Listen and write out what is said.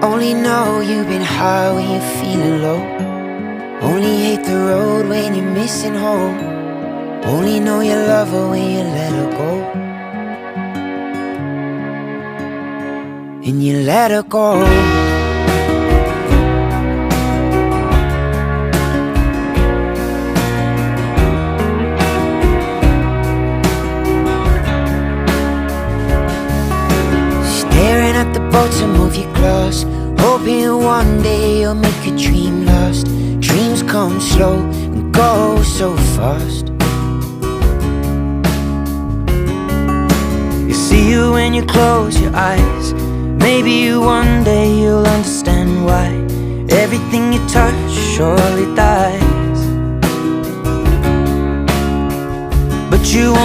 Only know you've been high when you're feeling low. Only hate the road when you're missing home. Only know you love her when you let her go. And you let her go. Staring at the bottom of your glass, hoping one day you'll make a dream last. Dreams come slow and go so fast. You see you when you close your eyes. Maybe one day you'll understand why everything you touch surely dies. But you won't